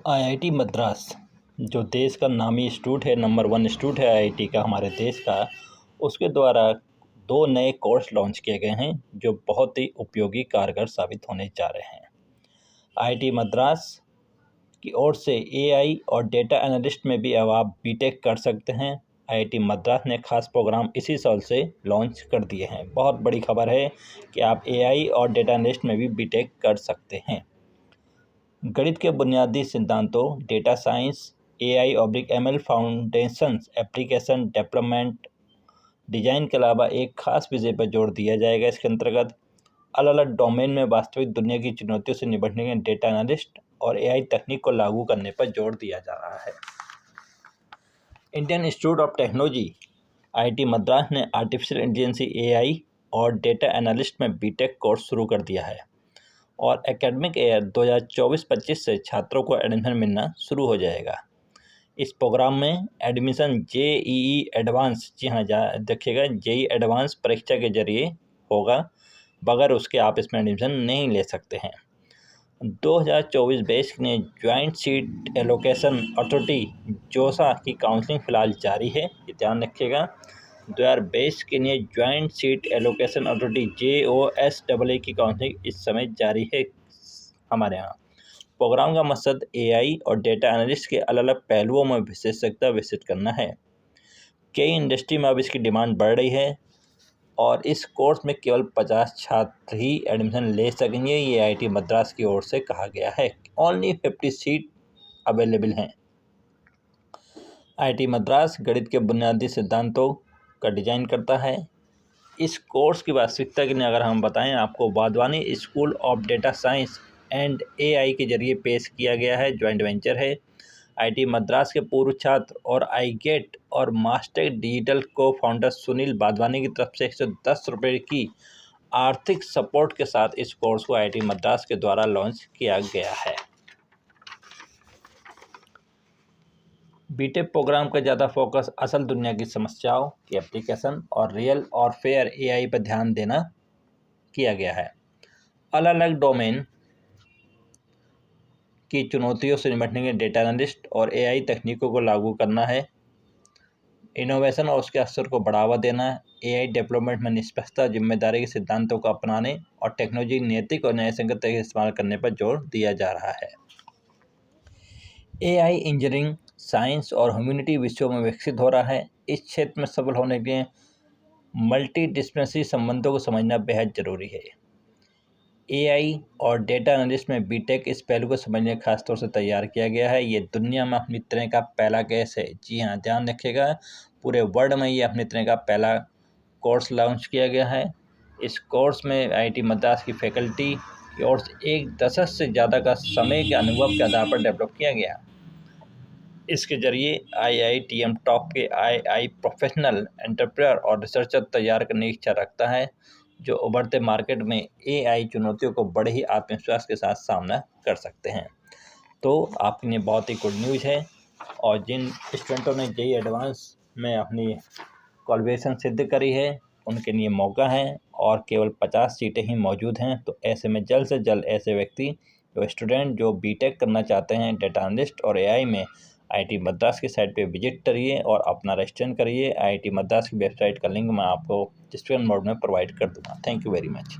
IIT Madras जो देश का नामी इंस्टीट्यूट है, नंबर 1 इंस्टीट्यूट है आईआईटी का हमारे देश का, उसके द्वारा 2 नए कोर्स लॉन्च किए गए हैं जो बहुत ही उपयोगी कारगर साबित होने जा रहे हैं। आईआईटी मद्रास की ओर से एआई और डेटा एनालिस्ट में भी अब आप बीटेक कर सकते हैं। आईआईटी मद्रास ने खास प्रोग्राम इसी साल से लॉन्च कर दिए हैं। बहुत बड़ी खबर है कि आप एआई और डेटा एनालिस्ट में भी बीटेक कर सकते हैं। गणित के बुनियादी सिद्धांतों, data science, AI/ML foundations, application development, design के अलावा एक खास विषय पर जोर दिया जाएगा। इसके अंतर्गत अलग अलग डोमेन में वास्तविक दुनिया की चुनौतियों से निपटने के डेटा एनालिस्ट और AI तकनीक को लागू करने पर जोर दिया जा रहा है। Indian institute of technology IIT Madras ने आर्टिफिशियल इंटेलिजेंस, AI और डेटा एनालिस्ट में बीटेक कोर्स शुरू कर दिया है और एकेडमिक ईयर 2024-25 से छात्रों को एडमिशन मिलना शुरू हो जाएगा। इस प्रोग्राम में एडमिशन JEE एडवांस, जी हाँ देखिएगा, JEE एडवांस परीक्षा के जरिए होगा। बगैर उसके आप इसमें एडमिशन नहीं ले सकते हैं। 2024 बैच ने ज्वाइंट सीट एलोकेशन अथॉरिटी जोसा की काउंसलिंग फिलहाल जारी है, ये ध्यान रखिएगा। 2022 के लिए joint seat allocation authority JOSAA की काउंसलिंग इस समय जारी है हमारे यहाँ। प्रोग्राम का मकसद AI और डेटा एनालिस्ट के अलग अलग पहलुओं में विशेषज्ञता विकसित करना है। कई इंडस्ट्री में अब इसकी डिमांड बढ़ रही है और इस कोर्स में केवल 50 छात्र ही एडमिशन ले सकेंगे, ये आईआईटी मद्रास की ओर से कहा गया है। ओनली 50 सीट अवेलेबल हैं। आईआईटी मद्रास गणित के बुनियादी सिद्धांतों का डिजाइन करता है। इस कोर्स की वास्तविकता के लिए अगर हम बताएं आपको, Wadhwani school of data science and AI के जरिए पेश किया गया है, जॉइंट वेंचर है। आईआईटी मद्रास के पूर्व छात्र और आईगेट और मास्टर डिजिटल को फाउंडर सुनील वाधवानी की तरफ से 110 रुपये की आर्थिक सपोर्ट के साथ इस कोर्स को आईआईटी मद्रास के द्वारा लॉन्च किया गया है। बीटेक प्रोग्राम का ज़्यादा फोकस असल दुनिया की समस्याओं की एप्लीकेशन और रियल और फेयर AI पर ध्यान देना किया गया है। अलग अलग डोमेन की चुनौतियों से निपटने के डेटा एनालिस्ट और AI तकनीकों को लागू करना है। इनोवेशन और उसके असर को बढ़ावा देना, AI डेवलपमेंट में निष्पक्षता, जिम्मेदारी के सिद्धांतों को अपनाने और टेक्नोलॉजी नैतिक और न्यायसंगत तरीके से इस्तेमाल करने पर जोर दिया जा रहा है। AI इंजीनियरिंग, साइंस और ह्यूमैनिटी विषयों में विकसित हो रहा है। इस क्षेत्र में सफल होने के लिए मल्टी डिसिप्लिनरी संबंधों को समझना बेहद जरूरी है। AI और डेटा एनालिस्ट में बीटेक इस पहलू को समझने खास तौर से तैयार किया गया है। ये दुनिया में अपनी तरह का पहला केस है। जी हाँ, ध्यान रखिएगा, पूरे वर्ल्ड में ये अपनी तरह का पहला कोर्स लॉन्च किया गया है। इस कोर्स में आईआईटी मद्रास की फैकल्टी की ओर से 1 दशक से ज़्यादा का समय के अनुभव के आधार पर डेवलप किया गया। इसके जरिए IITM टॉप के AI प्रोफेशनल, एंटरप्रेन्योर और रिसर्चर तैयार करने की इच्छा रखता है जो उभरते मार्केट में AI चुनौतियों को बड़े ही आत्मविश्वास के साथ सामना कर सकते हैं। तो आपके लिए बहुत ही गुड न्यूज़ है और जिन स्टूडेंटों ने JEE एडवांस में अपनी क्वालिफिकेशन सिद्ध करी है उनके लिए मौका है और केवल 50 सीटें ही मौजूद हैं। तो ऐसे में जल्द से जल्द ऐसे व्यक्ति जो स्टूडेंट जो बीटेक करना चाहते हैं डेटा एनालिस्ट और AI में, आईआईटी मद्रास की साइट पे विजिट करिए और अपना रजिस्ट्रेशन करिए। आईआईटी मद्रास की वेबसाइट का लिंक मैं आपको डिस्क्रिप्शन मोड में प्रोवाइड कर दूँगा। Thank you very much.